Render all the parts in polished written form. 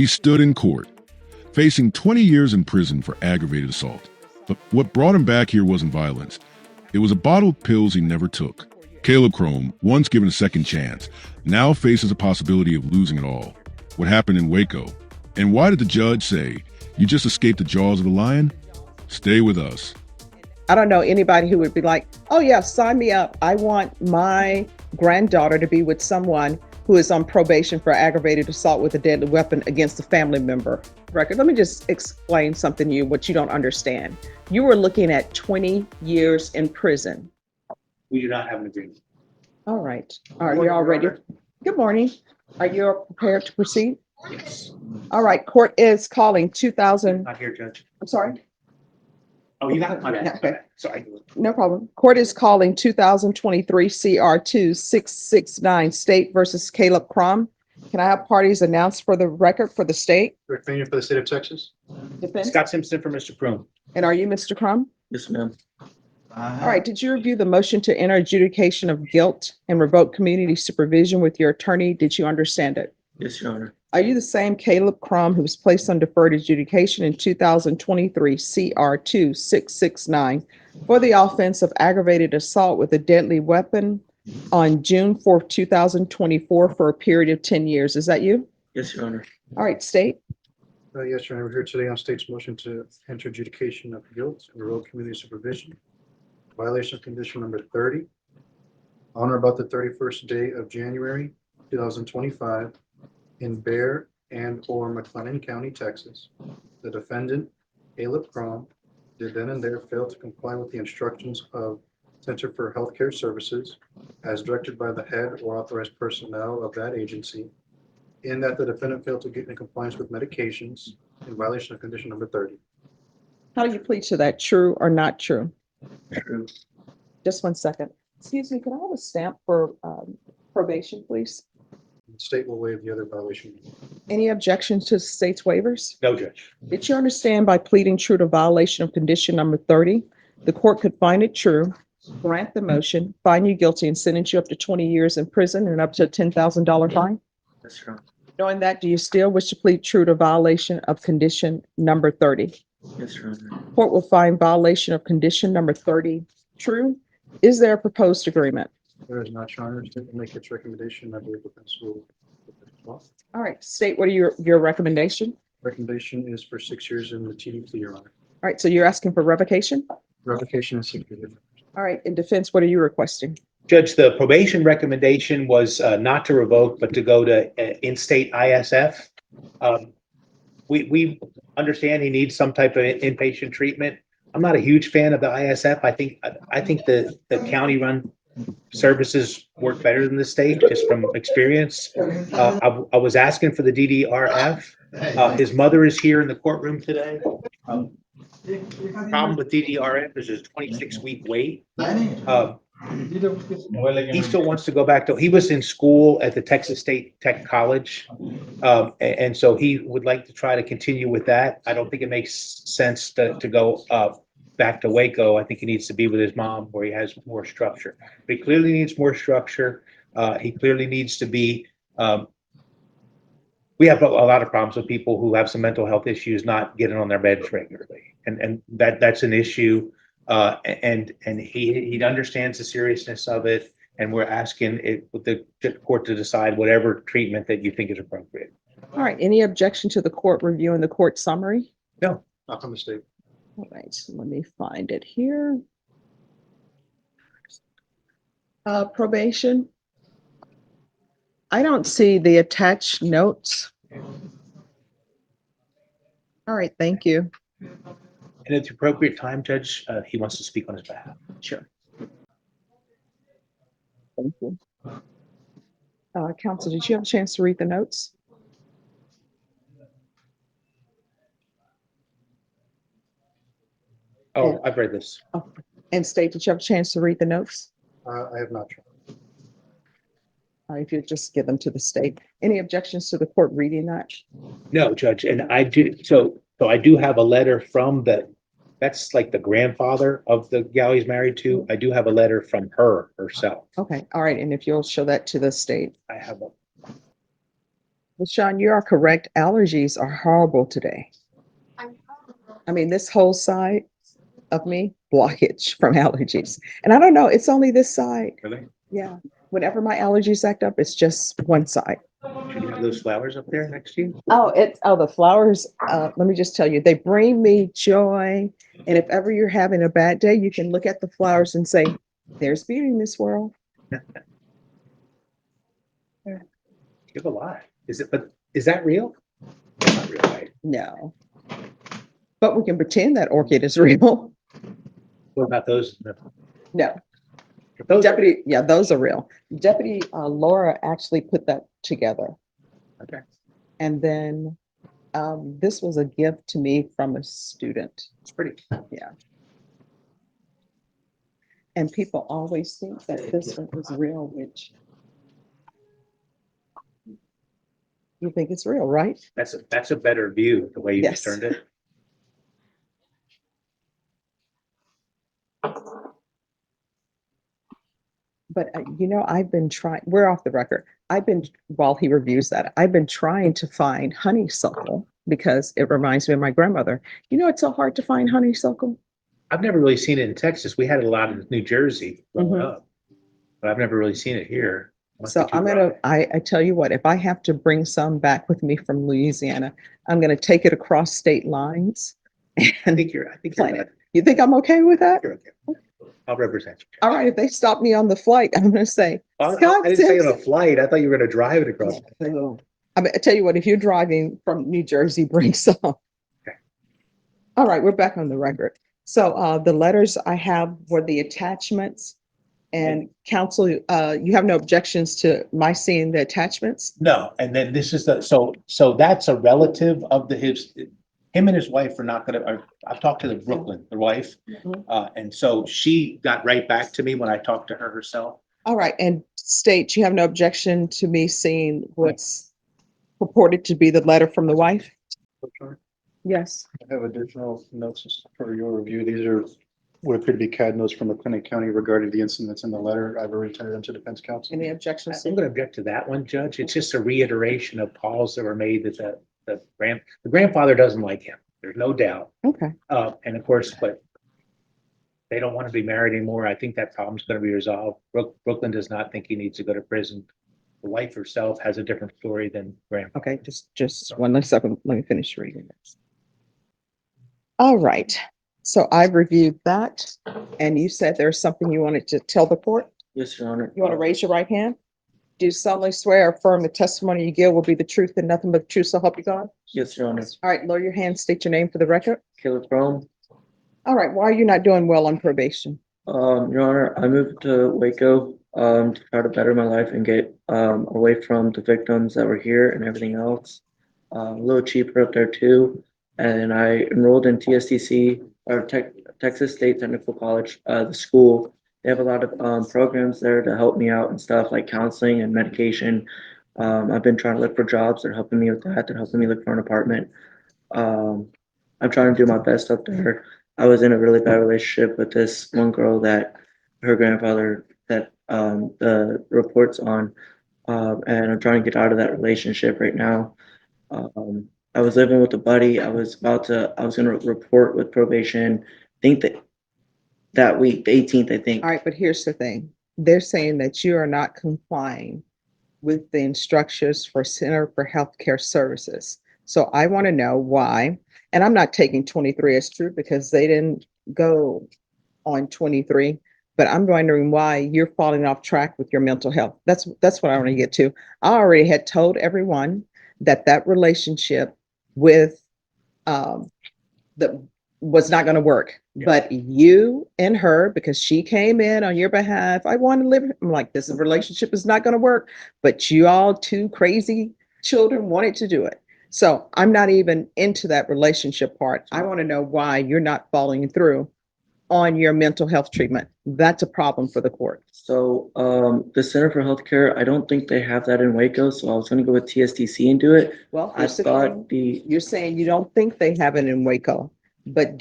He stood in court, facing 20 years in prison for aggravated assault. But what brought him back here wasn't violence. It was a bottle of pills he never took. Caleb Crome, once given a second chance, now faces a possibility of losing it all. What happened in Waco? And why did the judge say, "You just escaped the jaws of the lion"? Stay with us. I don't know anybody who would be like, oh yeah, sign me up. I want my granddaughter to be with someone who is on probation for aggravated assault with a deadly weapon against a family member. Record. Let me just explain something to you, what you don't understand. You were looking at 20 years in prison. We do not have an agreement. All right. Are you all ready? Good morning. Are you prepared to proceed? Yes. All right. Court is calling 2000. Not here, Judge. I'm sorry. Oh, you got it? My bad. Yeah, okay. Sorry. No problem. Court is calling 2023 CR 2669 State versus Caleb Crome. Can I have parties announced for the record for the state? Defendant for the state of Texas. Defense. Scott Simpson for Mr. Crome. And are you Mr. Crome? Yes, ma'am. All right. Did you review the motion to enter adjudication of guilt and revoke community supervision with your attorney? Did you understand it? Yes, Your Honor. Are you the same Caleb Crome who was placed on deferred adjudication in 2023 CR 2669 for the offense of aggravated assault with a deadly weapon on June 4th, 2024 for a period of 10 years? Is that you? Yes, Your Honor. All right, state. Yes, Your Honor, we're here today on state's motion to enter adjudication of guilt and revoke community supervision. Violation of condition number 30. On or about the 31st day of January 2025 in Bear and or McLennan County, Texas, the defendant, Caleb Crome, did then and there fail to comply with the instructions of Center for Healthcare Services as directed by the head or authorized personnel of that agency, in that the defendant failed to get in compliance with medications in violation of condition number 30. How do you plead to that? True or not true? True. Just 1 second. Excuse me, can I have a stamp for probation, please? The state will waive the other violation. Any objections to the state's waivers? No, Judge. Did you understand by pleading true to violation of condition number 30, the court could find it true, grant the motion, find you guilty, and sentence you up to 20 years in prison and up to a $10,000 fine? Yes, Your Honor. Knowing that, do you still wish to plead true to violation of condition number 30? Yes, Your Honor. Court will find violation of condition number 30 true. Is there a proposed agreement? There is not, Your Honor. State will make its recommendation. I believe the principal. All right, state, what are your recommendation? Recommendation is for 6 years in the TD plea, Your Honor. All right, so you're asking for revocation? Revocation is 6 years. All right, in defense, what are you requesting? Judge, the probation recommendation was not to revoke, but to go to in-state ISF. We understand he needs some type of inpatient treatment. I'm not a huge fan of the ISF. I think the county-run services work better than the state, just from experience. I was asking for the DDRF. His mother is here in the courtroom today. Problem with DDRF is there's a 26-week wait. He still wants to go back to, he was in school at the Texas State Tech College. And so he would like to try to continue with that. I don't think it makes sense to go back to Waco. I think he needs to be with his mom where he has more structure. But he clearly needs more structure. He clearly needs to be, we have a lot of problems with people who have some mental health issues not getting on their beds regularly. And that's an issue. And he understands the seriousness of it, and we're asking the court to decide whatever treatment that you think is appropriate. All right, any objection to the court reviewing the court summary? No. Not from the state. All right, so let me find it here. Probation. I don't see the attached notes. All right, thank you. And at the appropriate time, Judge, he wants to speak on his behalf. Sure. Thank you. Counsel, did you have a chance to read the notes? Oh, I've read this. Oh, and state, did you have a chance to read the notes? I have not. If you just give them to the state. Any objections to the court reading that? No, Judge, and I do. So I do have a letter from that's like the grandfather of the gal he's married to. I do have a letter from herself. Okay, all right, and if you'll show that to the state. I have a. Well, Sean, you are correct. Allergies are horrible today. I mean, this whole side of me, blockage from allergies. And I don't know, it's only this side. Really? Yeah. Whenever my allergies act up, it's just one side. Should you have those flowers up there next to you? Oh, the flowers, let me just tell you, they bring me joy. And if ever you're having a bad day, you can look at the flowers and say, there's beauty in this world. You have a lot. But is that real? It's not real, right? No. But we can pretend that orchid is real. What about those? No. Those are- Deputy, yeah, those are real. Deputy Laura actually put that together. Okay. And then this was a gift to me from a student. It's pretty. Yeah. And people always think that this one is real, which you think it's real, right? That's a better view, the way you Yes. just turned it. But I've been trying, we're off the record. While he reviews that, I've been trying to find honeysuckle because it reminds me of my grandmother. It's so hard to find honeysuckle. I've never really seen it in Texas. We had a lot in New Jersey growing Mhm. up, but I've never really seen it here. Must So be too I'm dry. I tell you what, if I have to bring some back with me from Louisiana, I'm gonna take it across state lines. I And think you're plant right. it. You think I'm okay with that? You're okay. I'll represent you. All right, if they stop me on the flight, I'm gonna say, I Scott didn't say on a Simpson. flight. I thought you were going to drive it across. I mean, I tell you what, if you're driving from New Jersey, bring some. Okay. All right, we're back on the record. So the letters I have were the attachments. And counsel, you have no objections to my seeing the attachments? No, and then this is so that's a relative of him and his wife are not gonna, I've talked to the Brooklyn, the wife. Mhm. And so she got right back to me when I talked to her herself. All right, and state, you have no objection to me seeing what's purported to be the letter from the wife? Yes. I have additional notes for your review. These are what appear to be CAD notes from McLennan County regarding the incident that's in the letter. I've already turned it into defense counsel. Any objections? I'm gonna object to that one, Judge. It's just a reiteration of calls that were made that the grandfather doesn't like him. There's no doubt. Okay. And of course, but they don't want to be married anymore. I think that problem's gonna be resolved. Brooklyn does not think he needs to go to prison. The wife herself has a different story than grandpa. Okay, just one last second. Let me finish reading this. All right. So I've reviewed that, and you said there's something you wanted to tell the court? Yes, Your Honor. You want to raise your right hand? Do you solemnly swear or affirm the testimony you give will be the truth and nothing but the truth, so help you God? Yes, Your Honor. All right, lower your hand, state your name for the record. Caleb Crome. All right, why are you not doing well on probation? Your Honor, I moved to Waco, to try to better my life and get, away from the victims that were here and everything else. A little cheaper up there too. And I enrolled in TSTC, or Texas State Technical College, the school. They have a lot of programs there to help me out and stuff like counseling and medication. I've been trying to look for jobs. They're helping me with that. They're helping me look for an apartment. I'm trying to do my best up there. I was in a really bad relationship with this one girl that her grandfather that the reports on, and I'm trying to get out of that relationship right now. I was living with a buddy. I was going to report with probation. I think that week, the 18th, I think. All right, but here's the thing. They're saying that you are not complying with the instructions for Center for Healthcare Services. So I want to know why, and I'm not taking 23 as true because they didn't go on 23, but I'm wondering why you're falling off track with your mental health. That's what I want to get to. I already had told everyone that relationship with the was not going to work. Yeah. But you and her, because she came in on your behalf, I want to live. I'm like, this relationship is not going to work. But you all two crazy children wanted to do it. So I'm not even into that relationship part. I want to know why you're not following through on your mental health treatment. That's a problem for the court. So the Center for Healthcare, I don't think they have that in Waco. So I was going to go with TSTC and do it. Well, I thought you're saying you don't think they have it in Waco. But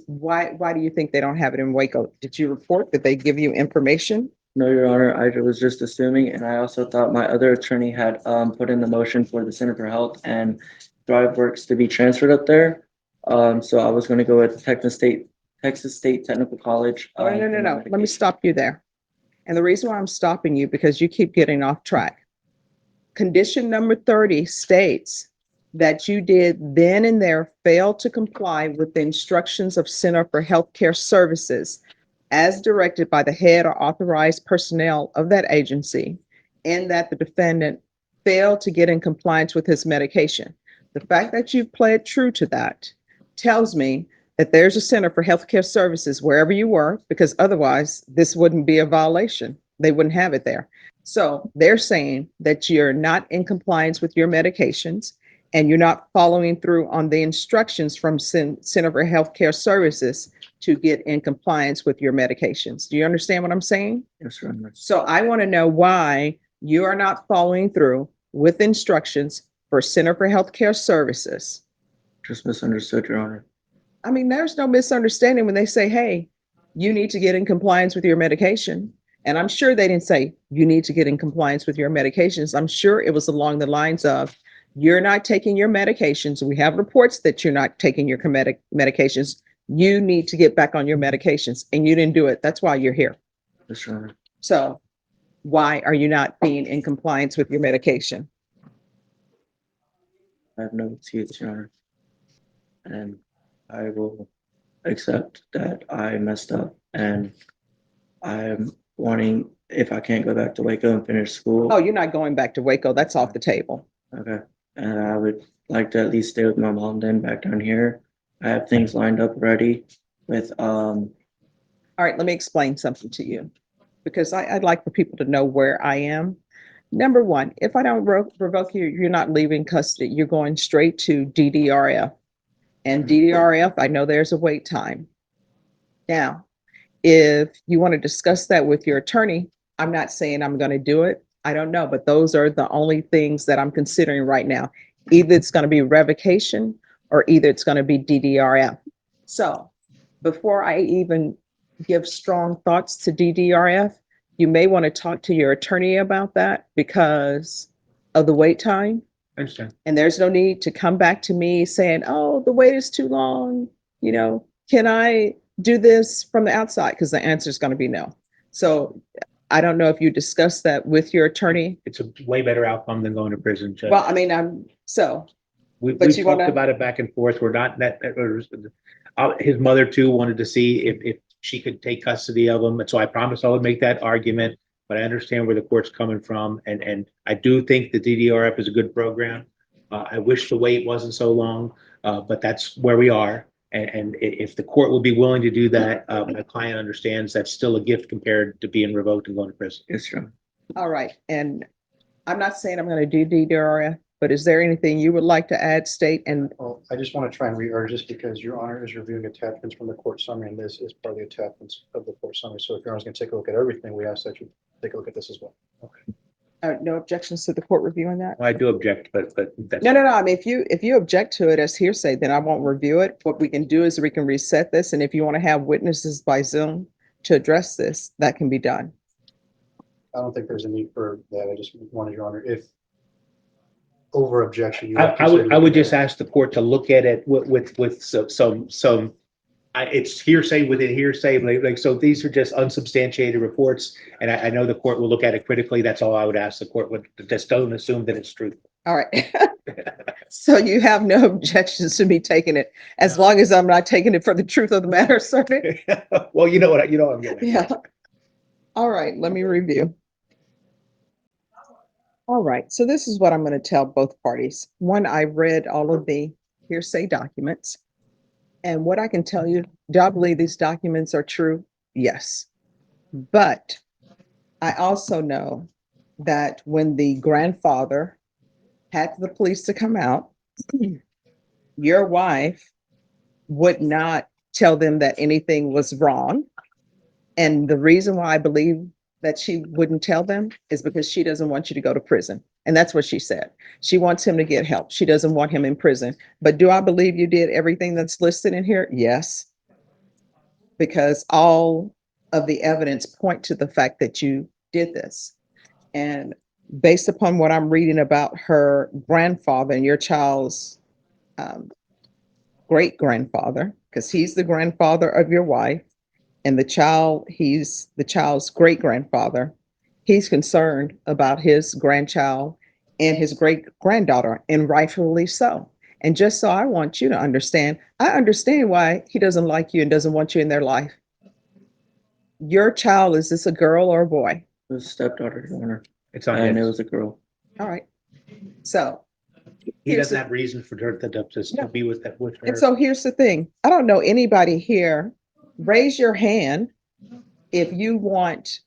why do you think they don't have it in Waco? Did you report that they give you information? No, Your Honor, I was just assuming, and I also thought my other attorney had put in the motion for the Center for Health and ThriveWorks to be transferred up there. So I was gonna go with Texas State Technical College. Oh, no. Let me stop you there. And the reason why I'm stopping you, because you keep getting off track. Condition number 30 states that you did then and there fail to comply with the instructions of Center for Healthcare Services as directed by the head or authorized personnel of that agency, and that the defendant failed to get in compliance with his medication. The fact that you've pled true to that tells me that there's a Center for Healthcare Services wherever you were, because otherwise this wouldn't be a violation. They wouldn't have it there. So they're saying that you're not in compliance with your medications and you're not following through on the instructions from Center for Healthcare Services to get in compliance with your medications. Do you understand what I'm saying? Yes, Your Honor. So I want to know why you are not following through with instructions for Center for Healthcare Services. Just misunderstood, Your Honor. I mean, there's no misunderstanding when they say, hey, you need to get in compliance with your medication. And I'm sure they didn't say you need to get in compliance with your medications. I'm sure it was along the lines of you're not taking your medications. We have reports that you're not taking your medications. You need to get back on your medications, and you didn't do it. That's why you're here. Yes, Your Honor. So why are you not being in compliance with your medication? I have no excuse, Your Honor. And I will accept that I messed up, and I'm wanting, if I can't go back to Waco and finish school. Oh, you're not going back to Waco. That's off the table. Okay. And I would like to at least stay with my mom then back down here. I have things lined up ready with All right, let me explain something to you, because I'd like for people to know where I am. Number one, if I don't revoke you, you're not leaving custody. You're going straight to DDRF. And DDRF, I know there's a wait time. Now, if you want to discuss that with your attorney, I'm not saying I'm going to do it. I don't know, but those are the only things that I'm considering right now. Either it's going to be revocation or either it's going to be DDRF. So before I even give strong thoughts to DDRF, you may want to talk to your attorney about that because of the wait time. I understand. And there's no need to come back to me saying, oh, the wait is too long. You know, can I do this from the outside? Because the answer is going to be no. So I don't know if you discussed that with your attorney. It's a way better outcome than going to prison, Judge. Well, I mean, We've but you talked wanna- about it back and forth. We're not his mother too wanted to see if she could take custody of him. And so I promised I would make that argument, but I understand where the court's coming from. And I do think the DDRF is a good program. I wish the wait wasn't so long, but that's where we are. And if the court would be willing to do that, my client understands that's still a gift compared to being revoked and going to prison. yes, Your Honor. all right. And I'm not saying I'm going to do DDRF, but is there anything you would like to add, State? And Well, I just want to try and re-urge this because Your Honor is reviewing attachments from the court summary, and this is part of the attachments of the court summary. So if Your Honor's going to take a look at everything, we ask that you take a look at this as well. no objections to the court reviewing that? I do object, but that's. No. I mean, if you object to it as hearsay, then I won't review it. What we can do is we can reset this. And if you want to have witnesses by Zoom to address this, that can be done. I don't think there's a need for that. I just wanted, Your Honor, if over objection. you I would just ask the court to look at it with some, it's hearsay within hearsay, like, so these are just unsubstantiated reports. And I know the court will look at it critically. That's all I would ask the court, would just don't assume that it's truthful. All right. So you have no objections to me taking it, as long as I'm not taking it for the truth of the matter, sir? Well, you know what I'm getting at. Yeah. All right, let me review. All right, so this is what I'm going to tell both parties. One, I read all of the hearsay documents. And what I can tell you, do I believe these documents are true? Yes. But I also know that when the grandfather had the police to come out, your wife would not tell them that anything was wrong. And the reason why I believe that she wouldn't tell them is because she doesn't want you to go to prison. And that's what she said. She wants him to get help. She doesn't want him in prison. But do I believe you did everything that's listed in here? Yes. Because all of the evidence point to the fact that you did this. And based upon what I'm reading about her grandfather and your child's great grandfather, because he's the grandfather of your wife, and he's the child's great grandfather. He's concerned about his grandchild and his great granddaughter, and rightfully so. And just so I want you to understand, I understand why he doesn't like you and doesn't want you in their life. Your child, is this a girl or a boy? It was stepdaughter, Your Honor, It's on and it his. was a girl. All right. So He doesn't have reason for her to be with her. And so here's the thing. I don't know anybody here. Raise your hand if you want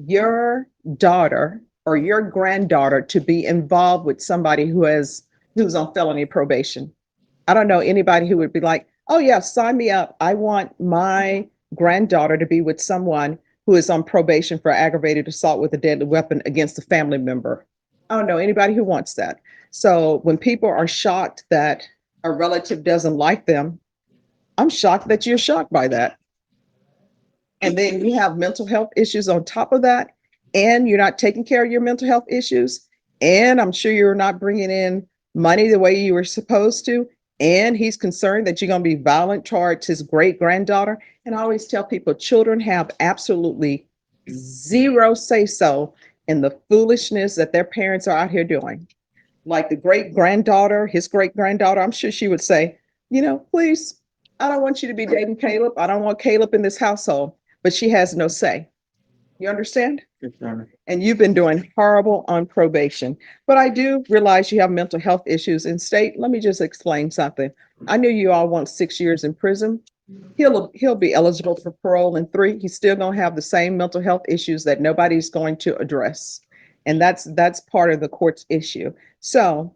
your daughter or your granddaughter to be involved with somebody who's on felony probation. I don't know anybody who would be like, oh yeah, sign me up. I want my granddaughter to be with someone who is on probation for aggravated assault with a deadly weapon against a family member. I don't know anybody who wants that. So when people are shocked that a relative doesn't like them, I'm shocked that you're shocked by that. And then you have mental health issues on top of that, and you're not taking care of your mental health issues. And I'm sure you're not bringing in money the way you were supposed to. And he's concerned that you're going to be violent towards his great granddaughter. And I always tell people children have absolutely zero say so in the foolishness that their parents are out here doing. Like the great granddaughter, his great granddaughter, I'm sure she would say, please, I don't want you to be dating Caleb. I don't want Caleb in this household, but she has no say. You understand? Yes, Your Honor. And you've been doing horrible on probation. But I do realize you have mental health issues in state. Let me just explain something. I knew you all want 6 years in prison. He'll be eligible for parole in 3. He's still going to have the same mental health issues that nobody's going to address. And that's part of the court's issue. So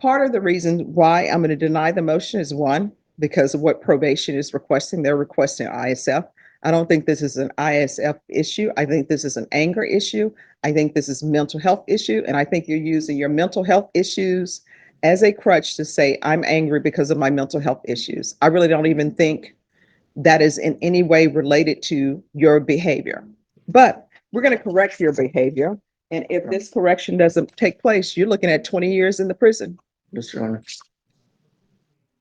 part of the reason why I'm going to deny the motion is, one, because of what probation is requesting. They're requesting ISF. I don't think this is an ISF issue. I think this is an anger issue. I think this is a mental health issue. And I think you're using your mental health issues as a crutch to say, I'm angry because of my mental health issues. I really don't even think that is in any way related to your behavior. But we're going to correct your behavior. And if this correction doesn't take place, you're looking at 20 years in the prison. Yes, Your Honor.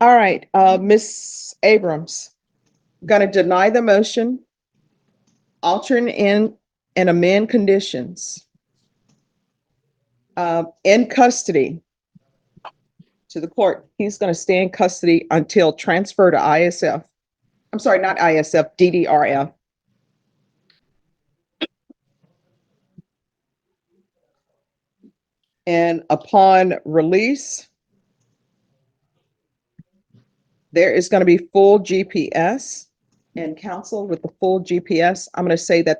All right, Ms. Abrams, going to deny the motion, alternate in and amend conditions. In custody to the court, he's going to stay in custody until transfer to ISF. I'm sorry, not ISF, DDRF. And upon release, there is going to be full GPS. And counsel, with the full GPS, I'm going to say that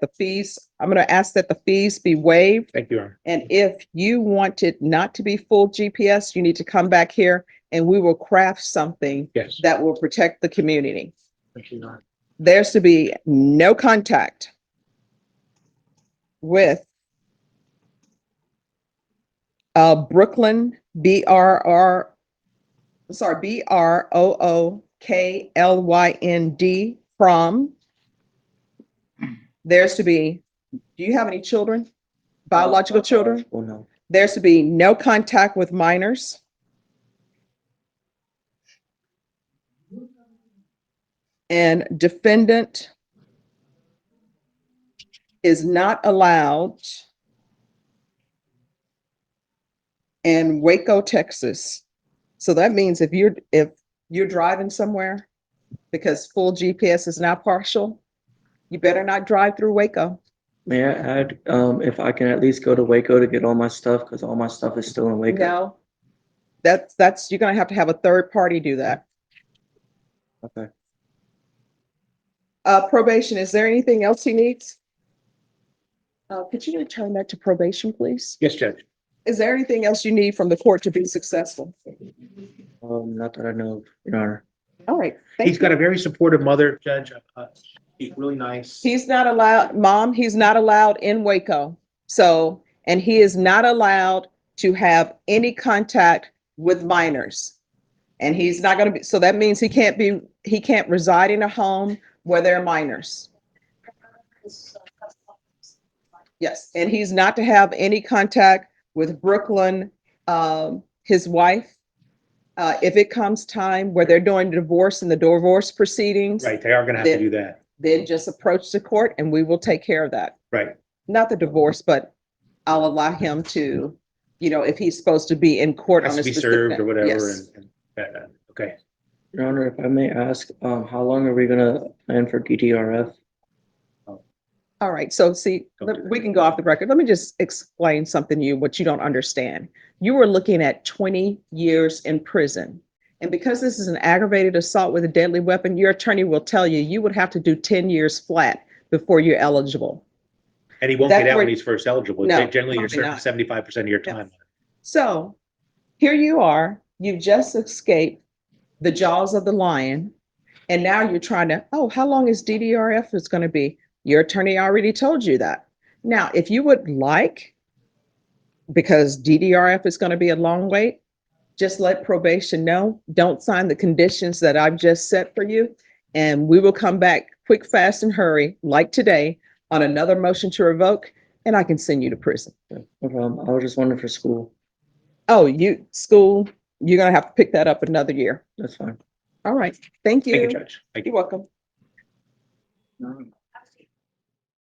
I'm going to ask that the fees be waived. Thank you, Your Honor. And if you want it not to be full GPS, you need to come back here and we will craft something Yes. that will protect the community. Thank you, Your Honor. There's to be no contact with Brooklyn, BROOKLYND from. There's to be, do you have any children? Biological children? Oh, no. There's to be no contact with minors. And defendant is not allowed in Waco, Texas. So that means if you're driving somewhere, because full GPS is now partial, you better not drive through Waco. May I add, if I can at least go to Waco to get all my stuff, because all my stuff is still in Waco. No, that's you're gonna have to have a third party do that. Okay. Probation, is there anything else he needs? Could you return that to probation, please? Yes, Judge. Is there anything else you need from the court to be successful? Not that I know of, Your Honor. All right. Thank He's got a very supportive mother, Judge. She's really nice. He's not allowed, Mom, he's not allowed in Waco. So, and he is not allowed to have any contact with minors. And he's not going to be, so that means he can't reside in a home where there are minors. Yes, and he's not to have any contact with Brooklyn, his wife. If it comes time where they're doing divorce and the divorce proceedings, Right, they are gonna have to do that. then just approach the court and we will take care of that. Right, Not the divorce, but I'll allow him to, if he's supposed to be in court has on to a be specific. served or whatever, Yes. okay. Your Honor, if I may ask, how long are we gonna plan for DDRF? All right, so see, Don't do that. we can go off the record. Let me just explain something to you, what you don't understand. You were looking at 20 years in prison. And because this is an aggravated assault with a deadly weapon, your attorney will tell you, you would have to do 10 years flat before you're eligible. And he won't That's get out where- when he's first eligible. No, Generally, you're probably serving not. 75% of your Yeah. time. So here you are, you've just escaped the jaws of the lion. And now you're trying to, oh, how long is DDRF is going to be? Your attorney already told you that. Now, if you would like, because DDRF is going to be a long wait, just let probation know. Don't sign the conditions that I've just set for you. And we will come back quick, fast, and hurry, like today, on another motion to revoke, and I can send you to prison. No problem. I was just wondering for school. Oh, school, you're going to have to pick that up another year. That's fine. All right. Thank you. Thank you, Judge. Thank you. You're welcome. No.